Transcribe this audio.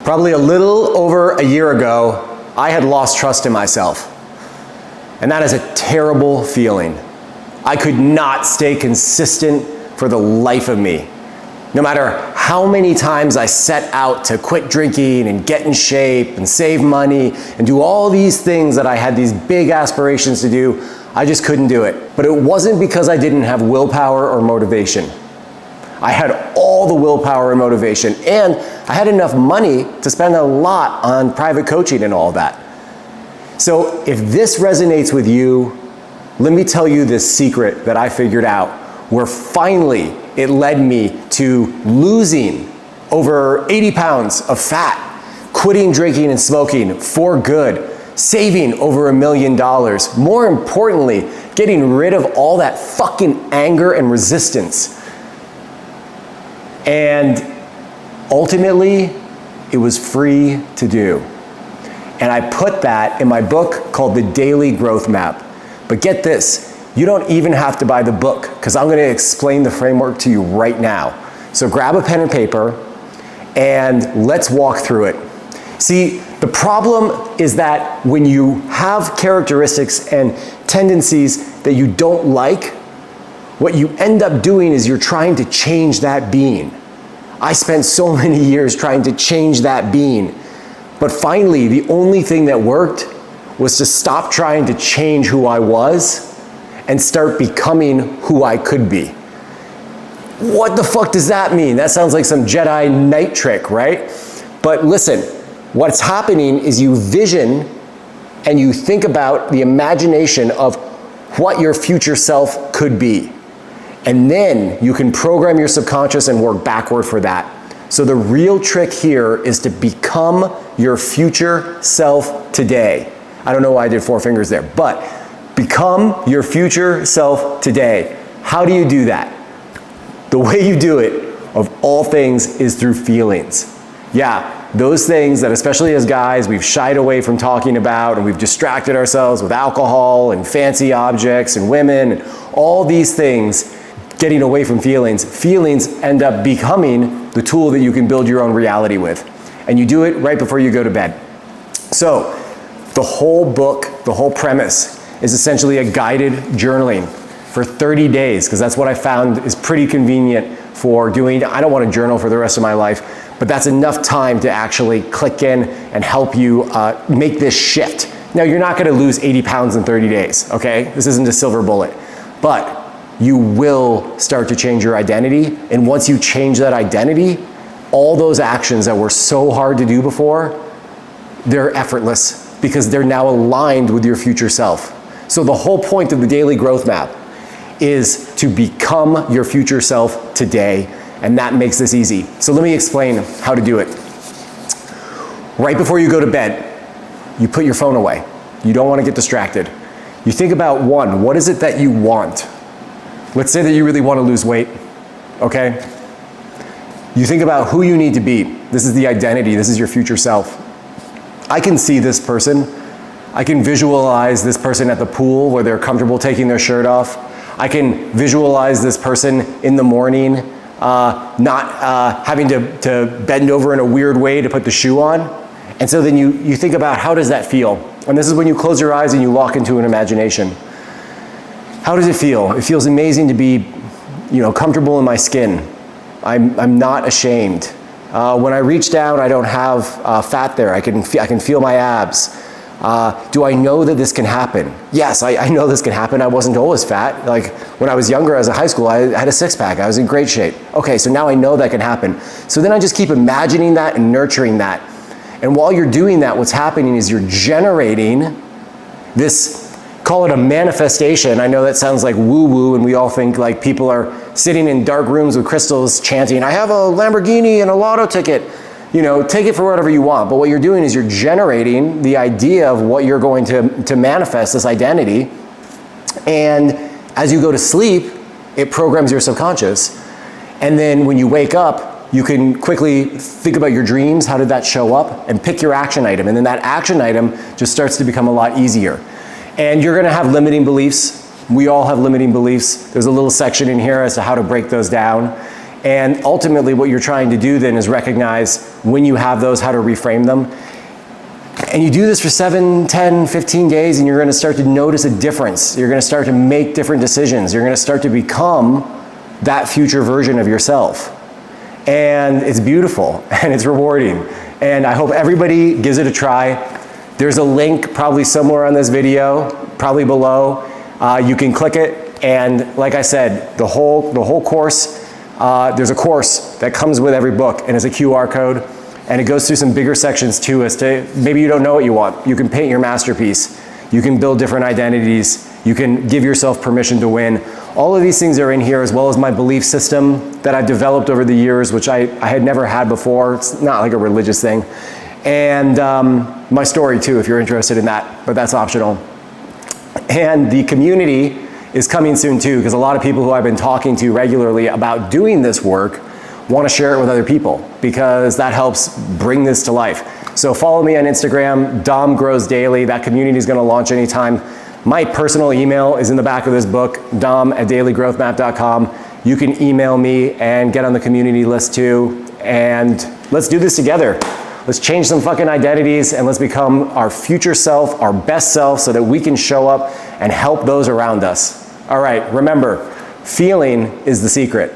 Probably a little over a year ago, I had lost trust in myself. And that is a terrible feeling. I could not stay consistent for the life of me. No matter how many times I set out to quit drinking and get in shape and save money and do all these things that I had these big aspirations to do, I just couldn't do it. But it wasn't because I didn't have willpower or motivation. I had all the willpower and motivation, and I had enough money to spend a lot on private coaching and all that. So if this resonates with you, let me tell you this secret that I figured out, where finally it led me to losing over 80 pounds of fat, quitting drinking and smoking for good, saving over $1 million. More importantly, getting rid of all that fucking anger and resistance. And ultimately, it was free to do. And I put that in my book called The Daily Growth Map. But get this, you don't even have to buy the book, because I'm going to explain the framework to you right now. So grab a pen and paper and let's walk through it. See, the problem is that when you have characteristics and tendencies that you don't like, what you end up doing is you're trying to change that being. I spent so many years trying to change that being. But finally, the only thing that worked was to stop trying to change who I was and start becoming who I could be. What the fuck does that mean? That sounds like some Jedi Knight trick, right? But listen, what's happening is you vision and you think about the imagination of what your future self could be. And then you can program your subconscious and work backward for that. So the real trick here is to become your future self today. I don't know why I did 4 fingers there, but become your future self today. How do you do that? The way you do it, of all things, is through feelings. Yeah, those things that, especially as guys, we've shied away from talking about, and we've distracted ourselves with alcohol and fancy objects and women and all these things, getting away from feelings. Feelings end up becoming the tool that you can build your own reality with. And you do it right before you go to bed. So the whole book, the whole premise is essentially a guided journaling for 30 days, because that's what I found is pretty convenient for doing. I don't want to journal for the rest of my life, but that's enough time to actually click in and help you make this shift. Now, you're not going to lose 80 pounds in 30 days, okay? This isn't a silver bullet, but you will start to change your identity. And once you change that identity, all those actions that were so hard to do before, they're effortless because they're now aligned with your future self. So the whole point of the Daily Growth Map is to become your future self today, and that makes this easy. So let me explain how to do it. Right before you go to bed, you put your phone away. You don't want to get distracted. You think about what is it that you want? Let's say that you really want to lose weight, okay? You think about who you need to be. This is the identity, this is your future self. I can see this person. I can visualize this person at the pool where they're comfortable taking their shirt off. I can visualize this person in the morning not having to bend over in a weird way to put the shoe on. And so then you think about, how does that feel? And this is when you close your eyes and you lock into an imagination. How does it feel? It feels amazing to be, comfortable in my skin. I'm not ashamed. When I reach down, I don't have fat there. I can feel my abs. Do I know that this can happen? Yes, I know this can happen. I wasn't always fat. Like when I was younger, as a high school, I had a six-pack. I was in great shape. Okay, so now I know that can happen. So then I just keep imagining that and nurturing that. And while you're doing that, what's happening is you're generating this, call it a manifestation. I know that sounds like woo-woo, and we all think like people are sitting in dark rooms with crystals chanting, I have a Lamborghini and a lotto ticket. Take it for whatever you want. But what you're doing is you're generating the idea of what you're going to manifest, this identity. And as you go to sleep, it programs your subconscious. And then when you wake up, you can quickly think about your dreams. How did that show up? And pick your action item. And then that action item just starts to become a lot easier. And you're going to have limiting beliefs. We all have limiting beliefs. There's a little section in here as to how to break those down. And ultimately what you're trying to do then is recognize, when you have those, how to reframe them. And you do this for 7, 10, 15 days, and you're gonna start to notice a difference. You're gonna start to make different decisions. You're gonna start to become that future version of yourself. And it's beautiful, and it's rewarding. And I hope everybody gives it a try. There's a link probably somewhere on this video, probably below. You can click it, and like I said, the whole course, there's a course that comes with every book, and it's a QR code, and it goes through some bigger sections too, as to maybe you don't know what you want. You can paint your masterpiece. You can build different identities. You can give yourself permission to win. All of these things are in here, as well as my belief system that I've developed over the years, which I had never had before. It's not like a religious thing. And my story too, if you're interested in that, but that's optional. And the community is coming soon too, because a lot of people who I've been talking to regularly about doing this work want to share it with other people, because that helps bring this to life. So follow me on Instagram, Dom Grows Daily. That community is going to launch anytime. My personal email is in the back of this book, dom@dailygrowthmap.com. You can email me and get on the community list too. And let's do this together. Let's change some fucking identities, and let's become our future self, our best self, so that we can show up and help those around us. All right, remember, feeling is the secret.